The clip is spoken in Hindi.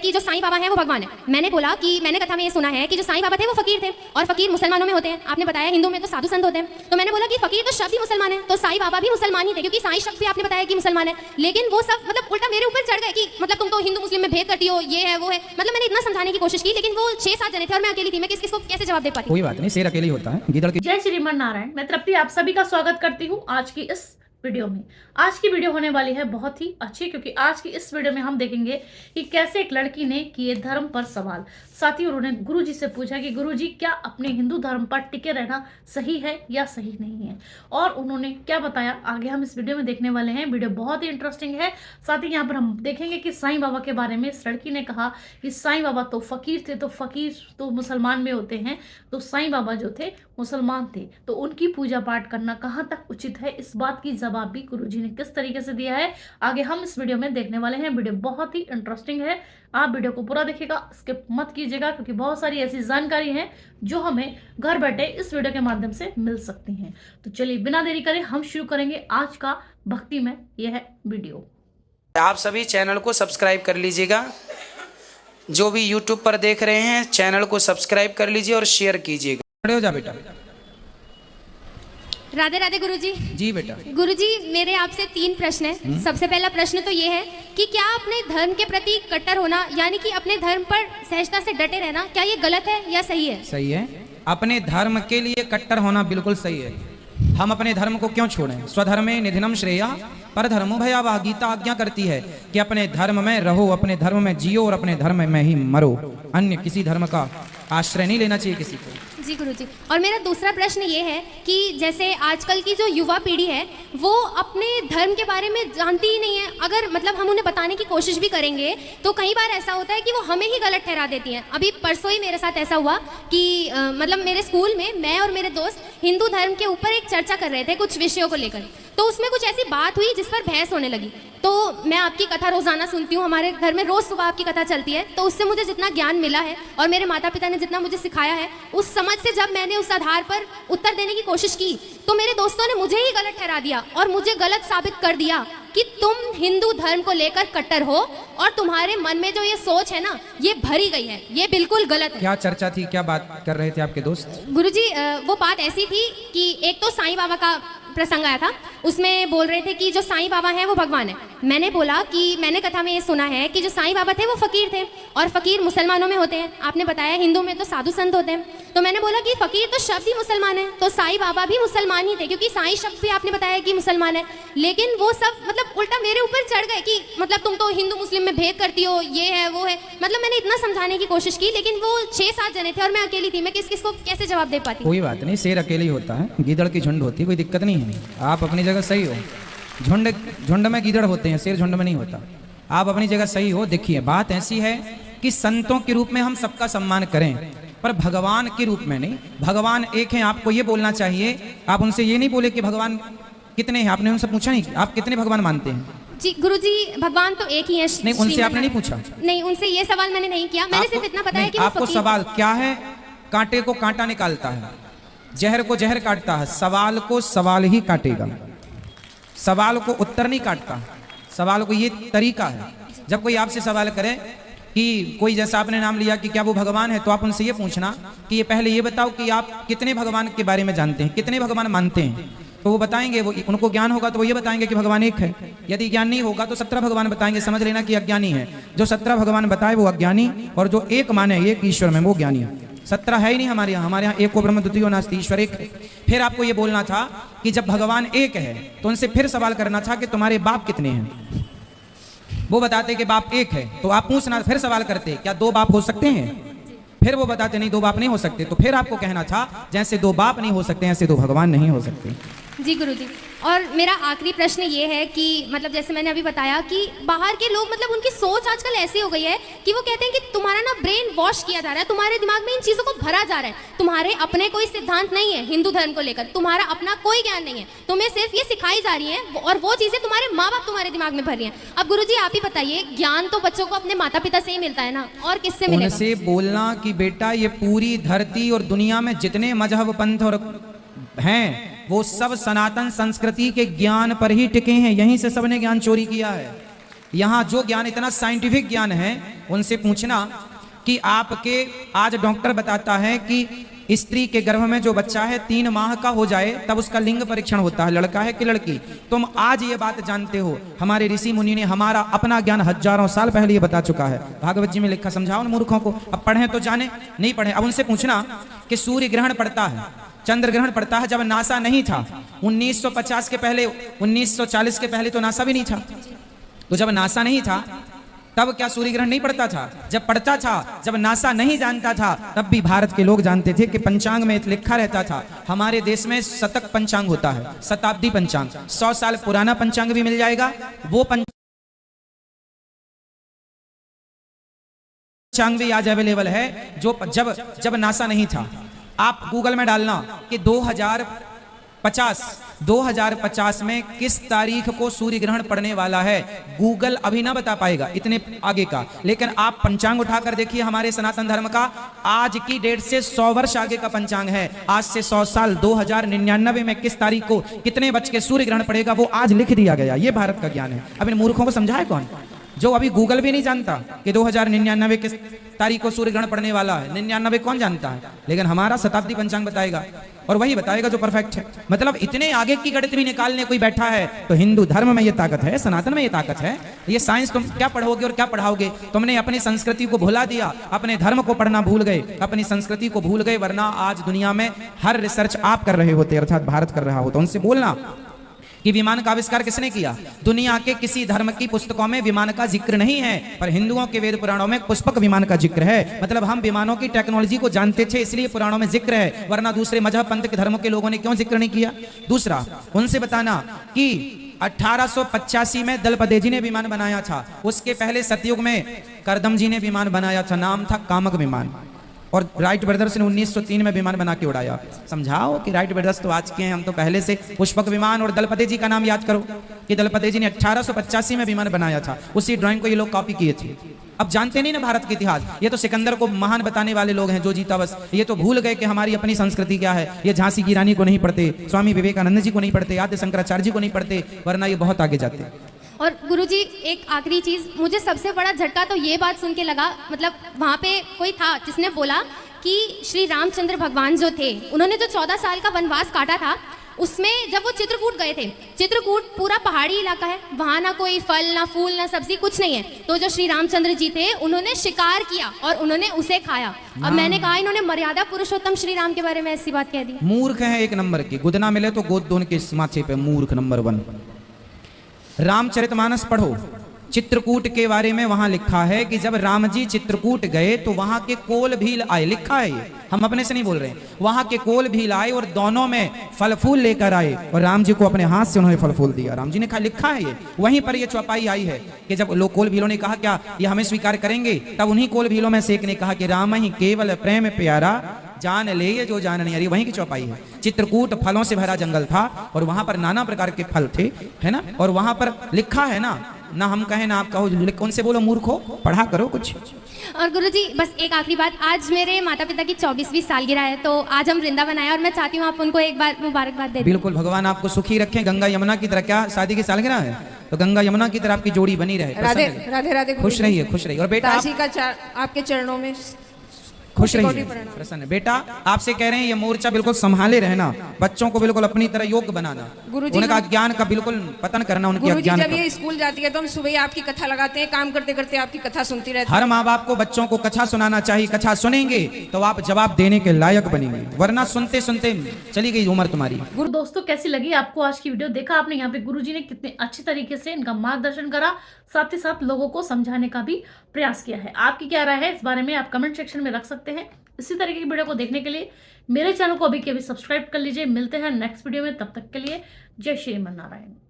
कि जो साईं बाबा है वो भगवान है। मैंने बोला कि मैंने कथा में ये सुना है कि जो साईं बाबा थे वो फकीर थे और फकीर मुसलमानों में होते हैं। आपने बताया हिंदू में तो साधु संत होते हैं। तो मैंने बोला कि फकीर तो शब्द ही मुसलमान है, तो साईं बाबा भी मुसलमान ही थे क्योंकि साईं शब्द भी आपने बताया कि मुसलमान है। लेकिन वो सब मतलब उल्टा मेरे ऊपर चढ़ गए कि मतलब तुम तो हिंदू मुस्लिम में भेद करती हो, ये है वो है। मतलब मैंने इतना समझाने की कोशिश की, लेकिन वो 6-7 जने थे और मैं अकेली थी। मैं किसको कैसे जवाब दे पाती? कोई बात नहीं, शेर अकेले होता है, गीदड़ की। जय श्रीमन नारायण। मैं तृप्ति आप सभी का स्वागत करती हूँ आज की इस वीडियो में। आज की वीडियो होने वाली है बहुत ही अच्छी, क्योंकि आज की इस वीडियो में हम देखेंगे कि कैसे एक लड़की ने किए धर्म पर सवाल। साथ ही उन्होंने गुरुजी से पूछा कि गुरुजी क्या अपने हिंदू धर्म पर टिके रहना सही है या सही नहीं है, और उन्होंने क्या बताया आगे हम इस वीडियो में देखने वाले हैं। वीडियो बहुत ही इंटरेस्टिंग है। साथ ही यहाँ पर हम देखेंगे कि साईं बाबा के बारे में इस लड़की ने कहा कि साईं बाबा तो फकीर थे, तो फकीर तो मुसलमान में होते हैं, तो साईं बाबा जो थे मुसलमान थे, तो उनकी पूजा पाठ करना कहाँ तक उचित है, इस बात की जवाब भी गुरुजी ने किस तरीके से दिया है आगे हम इस वीडियो में देखने वाले हैं। वीडियो बहुत ही इंटरेस्टिंग है, आप वीडियो को पूरा देखिएगा, स्किप मत कीजिएगा, क्योंकि बहुत सारी ऐसी जानकारी है जो हमें घर बैठे इस वीडियो के माध्यम से मिल सकती हैं। तो चलिए बिना देरी करे हम शुरू करेंगे आज का भक्ति में यह वीडियो। आप सभी चैनल को सब्सक्राइब कर लीजिएगा। जो भी यूट्यूब पर देख रहे हैं चैनल को सब्सक्राइब कर लीजिए और शेयर कीजिएगा। खड़े हो जा बेटा। राधे राधे गुरुजी। जी बेटा। गुरुजी मेरे आपसे 3 प्रश्न हैं। सबसे पहला प्रश्न तो ये है कि क्या अपने धर्म के प्रति कट्टर होना, यानी कि अपने धर्म पर सहजता से डटे रहना, क्या ये गलत है या सही है? सही है। अपने धर्म के लिए कट्टर होना बिल्कुल सही है। हम अपने धर्म को क्यों छोड़ें? स्वधर्मे निधनम श्रेया पर धर्मो भयावह। गीता आज्ञा करती है कि अपने धर्म में रहो, अपने धर्म में जियो और अपने धर्म में ही मरो। अन्य किसी धर्म का आश्रय नहीं लेना चाहिए किसी को। जी गुरुजी। और मेरा दूसरा प्रश्न ये है कि जैसे आजकल की जो युवा पीढ़ी है वो अपने धर्म के बारे में जानती ही नहीं है। अगर मतलब हम उन्हें बताने की कोशिश भी करेंगे तो कई बार ऐसा होता है कि वो हमें ही गलत ठहरा देती हैं। अभी परसों ही मेरे साथ ऐसा हुआ कि मतलब मेरे स्कूल में मैं और मेरे दोस्त हिंदू धर्म के ऊपर एक चर्चा कर रहे थे कुछ विषयों को लेकर, तो उसमें कुछ ऐसी बात हुई जिस पर बहस होने लगी। तो मैं आपकी कथा रोजाना सुनती हूँ, हमारे घर में रोज सुबह आपकी कथा चलती है, तो उससे मुझे जितना ज्ञान मिला है और मेरे माता पिता ने जितना मुझे सिखाया है, उस समझ से जब मैंने उस आधार पर उत्तर देने की कोशिश की तो मेरे दोस्तों ने मुझे ही गलत ठहरा दिया और मुझे गलत साबित कर दिया कि तुम हिंदू धर्म को लेकर कट्टर हो और तुम्हारे मन में जो ये सोच है ना ये भरी गई है, ये बिल्कुल गलत है। क्या चर्चा थी, क्या बात कर रहे थे आपके दोस्त? गुरुजी वो बात ऐसी थी कि एक तो साईं बाबा का प्रसंग आया था, उसमें बोल रहे थे कि जो साईं बाबा है वो भगवान है। मैंने बोला कि मैंने कथा में ये सुना है कि जो साईं बाबा थे वो फकीर थे और फकीर मुसलमानों में होते हैं। आपने बताया हिंदू में तो साधु संत होते हैं। तो मैंने बोला कि फकीर तो शब्द ही मुसलमान है, तो साईं बाबा भी मुसलमान ही थे क्योंकि साईं शब्द भी आपने बताया कि मुसलमान है। लेकिन वो सब मतलब उल्टा मेरे ऊपर चढ़ गए कि मतलब तुम तो हिंदू मुस्लिम में भेद करती हो, ये है वो है। मतलब मैंने इतना समझाने की कोशिश की, लेकिन वो 6-7 जने थे और मैं अकेली थी। मैं किसको कैसे जवाब दे पाती? कोई बात नहीं, शेर अकेले ही होता है, गीदड़ की झुंड होती है, कोई दिक्कत नहीं है। आप अपनी जगह सही हो। झुंड में गीदड़ होते हैं, शेर झुंड में नहीं होता। आप अपनी जगह सही हो। देखिए बात ऐसी है कि संतों के रूप में हम सबका सम्मान करें, पर भगवान के रूप में नहीं। भगवान एक है, आपको ये बोलना चाहिए। आप उनसे ये नहीं बोले कि भगवान कितने हैं, आपने उनसे पूछा नहीं आप कितने भगवान मानते हैं? जी गुरुजी भगवान तो एक ही है। नहीं, उनसे आपने नहीं पूछा? नहीं, उनसे ये सवाल मैंने नहीं किया। मैंने सिर्फ इतना बताया कि आपको सवाल क्या है? कांटे को कांटा निकालता है, जहर को जहर काटता है, सवाल को सवाल ही काटेगा। सवाल को उत्तर नहीं काटता, सवाल को ये तरीका है। जब कोई आपसे सवाल करे कि कोई जैसा आपने नाम लिया कि क्या वो भगवान है, तो आप उनसे ये पूछना कि ये पहले ये बताओ कि आप कितने भगवान के बारे में जानते हैं, कितने भगवान मानते हैं। तो वो बताएंगे, वो उनको ज्ञान होगा तो वो ये बताएंगे कि भगवान एक है। यदि ज्ञान नहीं होगा तो 17 भगवान बताएंगे। समझ लेना कि अज्ञानी है। जो 17 भगवान बताए वो अज्ञानी, और जो एक माने एक ईश्वर में वो ज्ञानी है। 17 है ही नहीं हमारे यहाँ एक को ब्रह्म द्वितीयो नास्ति, ईश्वर एक है। फिर आपको ये बोलना था कि जब भगवान एक है तो उनसे फिर सवाल करना था कि तुम्हारे बाप कितने हैं। वो बताते कि बाप एक है, तो आप पूछना, फिर सवाल करते क्या 2 बाप हो सकते हैं? फिर वो बताते नहीं 2 बाप नहीं हो सकते। तो फिर आपको कहना था जैसे 2 बाप नहीं हो सकते ऐसे 2 भगवान नहीं हो सकते। जी गुरुजी। और मेरा आखिरी प्रश्न ये है कि मतलब जैसे मैंने अभी बताया कि बाहर के लोग मतलब उनकी सोच आजकल ऐसी हो गई है कि वो कहते हैं कि तुम्हारा ना ब्रेन वॉश किया जा रहा है, तुम्हारे दिमाग में इन चीज़ों को भरा जा रहा है। तुम्हारे अपने कोई सिद्धांत नहीं है हिंदू धर्म को लेकर, तुम्हारा अपना कोई ज्ञान नहीं है, तुम्हें सिर्फ ये सिखाई जा रही है और वो चीज़ें तुम्हारे माँ बाप तुम्हारे दिमाग में भर रही हैं। अब गुरुजी आप ही बताइए, ज्ञान तो बच्चों को अपने माता पिता से ही मिलता है ना, और किससे मिलेगा? उनसे बोलना कि बेटा ये पूरी धरती और दुनिया में जितने मजहब पंथ और हैं वो सब सनातन संस्कृति के ज्ञान पर ही टिके हैं। यहीं से सबने ज्ञान चोरी किया है। यहाँ जो ज्ञान इतना साइंटिफिक ज्ञान है उनसे पूछना कि आपके आज डॉक्टर बताता है कि स्त्री के गर्भ में जो बच्चा है 3 माह का हो जाए तब उसका लिंग परीक्षण होता है, लड़का है कि लड़की। तुम आज ये बात जानते हो, हमारे ऋषि मुनि ने हमारा अपना ज्ञान हजारों साल पहले ये बता चुका है। भागवत जी में लिखा, समझाओ उन मूर्खों को। अब पढ़े तो जाने, नहीं पढ़े। अब उनसे पूछना कि सूर्य ग्रहण पड़ता है, चंद्र ग्रहण पड़ता है जब नासा नहीं था 1950 के पहले, 1940 के पहले तो नासा भी नहीं था। तो जब नासा नहीं था तब क्या सूर्य ग्रहण नहीं पड़ता था? जब पड़ता था, जब नासा नहीं जानता था तब भी भारत के लोग जानते थे कि पंचांग में लिखा रहता था। हमारे देश में शतक पंचांग होता है, शताब्दी पंचांग, 100 साल पुराना पंचांग भी मिल जाएगा। वो पंचांग भी आज अवेलेबल है जो जब नासा नहीं था। आप गूगल में डालना कि 2050 में किस तारीख को सूर्य ग्रहण पड़ने वाला है। गूगल अभी ना बता पाएगा इतने आगे का, लेकिन आप पंचांग उठाकर देखिए हमारे सनातन धर्म का। आज की डेट से 100 वर्ष आगे का पंचांग है। आज से 100 साल 2099 में किस तारीख को कितने बज के सूर्य ग्रहण पड़ेगा वो आज लिख दिया गया। ये भारत का ज्ञान है। अब इन मूर्खों को समझाए कौन, जो अभी गूगल भी नहीं जानता कि 2099 किस तारीख को सूर्य ग्रहण पड़ने वाला है। 99 कौन जानता है, लेकिन हमारा शताब्दी पंचांग बताएगा और वही बताएगा जो परफेक्ट है। मतलब इतने आगे की गणित भी निकालने कोई बैठा है तो हिंदू धर्म में ये ताकत है, सनातन में ये ताकत है। ये साइंस तुम क्या पढ़ोगे और क्या पढ़ाओगे? तुमने अपनी संस्कृति को भुला दिया, अपने धर्म को पढ़ना भूल गए, अपनी संस्कृति को भूल गए। वरना आज दुनिया में हर रिसर्च आप कर रहे होते, अर्थात भारत कर रहा होता। उनसे बोलना कि विमान का आविष्कार किसने किया। दुनिया के किसी धर्म की पुस्तकों में विमान का जिक्र नहीं है, पर हिंदुओं के वेद पुराणों में पुष्पक विमान का जिक्र है। मतलब हम विमानों की टेक्नोलॉजी को जानते थे इसलिए पुराणों में जिक्र है, वरना दूसरे मजहब पंथ के धर्मों के लोगों ने क्यों जिक्र नहीं किया। दूसरा, उनसे बताना कि 1885 में दलपति जी ने विमान बनाया था। उसके पहले सतयुग में करदम जी ने विमान बनाया था, नाम था कामक विमान। और राइट ब्रदर्स ने 1903 में विमान बना के उड़ाया। समझाओ कि राइट ब्रदर्स तो आज के हैं, हम तो पहले से। पुष्पक विमान और दलपति जी का नाम याद करो कि दलपति जी ने 1885 में विमान बनाया था। उसी ड्राइंग को ये लोग कॉपी किए थे। अब जानते नहीं ना भारत का इतिहास। ये तो सिकंदर को महान बताने वाले लोग हैं जो जीता बस। ये तो भूल गए कि हमारी अपनी संस्कृति क्या है। ये झांसी की रानी को नहीं पढ़ते, स्वामी विवेकानंद जी को नहीं पढ़ते, आद्य शंकराचार्य जी को नहीं पढ़ते, वरना ये बहुत आगे जाते। और गुरुजी एक आखिरी चीज़, मुझे सबसे बड़ा झटका तो ये बात सुन के लगा, मतलब वहाँ पे कोई था जिसने बोला कि श्री रामचंद्र भगवान जो थे उन्होंने जो 14 साल का वनवास काटा था, उसमें जब वो चित्रकूट गए थे, चित्रकूट पूरा पहाड़ी इलाका है, वहाँ ना कोई फल ना फूल ना सब्जी कुछ नहीं है। तो जो श्री रामचंद्र जी थे उन्होंने शिकार किया और उन्होंने उसे खाया। अब मैंने कहा इन्होंने मर्यादा पुरुषोत्तम श्री राम के बारे में ऐसी बात कह दी। मूर्ख है एक नंबर की। गुदना मिले तो गोद दो उनके माथे पे। मूर्ख नंबर 1। रामचरितमानस पढ़ो, चित्रकूट के बारे में वहां लिखा है कि जब राम जी चित्रकूट गए तो वहां के कोल भील आए। लिखा है ये, हम अपने से नहीं बोल रहे हैं। वहां के कोल भील आए और दोनों में फल फूल लेकर आए और राम जी को अपने हाथ से उन्होंने फल फूल दिया। राम जी ने कहा, लिखा है ये। वहीं पर ये चौपाई आई है कि जब लोग कोल भीलों ने कहा क्या ये हमें स्वीकार करेंगे, तब उन्हीं कोल भीलों में से एक ने कहा कि राम ही केवल प्रेम प्यारा, जान ले ये जो जान नहीं। वहीं की चौपाई है। चित्रकूट फलों से भरा जंगल था और वहां पर नाना प्रकार के फल थे, है ना। और वहां पर लिखा है ना हम कहें ना आप कहो, कौन से बोलो मूर्खो, पढ़ा करो कुछ। और गुरुजी बस एक आखिरी बात, आज मेरे माता पिता की 24वीं सालगिरह है, तो आज हम वृंदावन आए और मैं चाहती हूँ आप उनको एक बार मुबारकबाद दे दें। बिल्कुल, भगवान आपको सुखी रखें। गंगा यमुना की तरह, क्या शादी की सालगिरह है तो गंगा यमुना की तरह आपकी जोड़ी बनी रहे। राधे राधे राधे। खुश रहिए, खुश रहिए। और बेटा आपके चरणों में खुश रहिए, प्रसन्न। बेटा आपसे कह रहे हैं ये मोर्चा बिल्कुल संभाले रहना, बच्चों को बिल्कुल अपनी तरह योग्य बनाना, उनका ज्ञान का बिल्कुल पतन करना, उनके अज्ञान जब ये स्कूल जाती है तो हम सुबह आपकी कथा लगाते हैं, काम करते करते आपकी कथा सुनती रहती है। हर माँ बाप को बच्चों को कथा सुनाना चाहिए। कथा सुनेंगे तो आप जवाब देने के लायक बनेंगे, वरना सुनते सुनते चली गई उम्र तुम्हारी। गुरु दोस्तों कैसी लगी आपको आज की वीडियो? देखा आपने यहाँ पे गुरुजी ने कितने अच्छे तरीके से इनका मार्गदर्शन करा, साथ ही साथ लोगों को समझाने का भी प्रयास किया है। आपकी क्या राय है इस बारे में आप कमेंट सेक्शन में रख सकते हैं। इसी तरीके की वीडियो को देखने के लिए मेरे चैनल को अभी के अभी सब्सक्राइब कर लीजिए। मिलते हैं नेक्स्ट वीडियो में, तब तक के लिए जय श्री मन नारायण।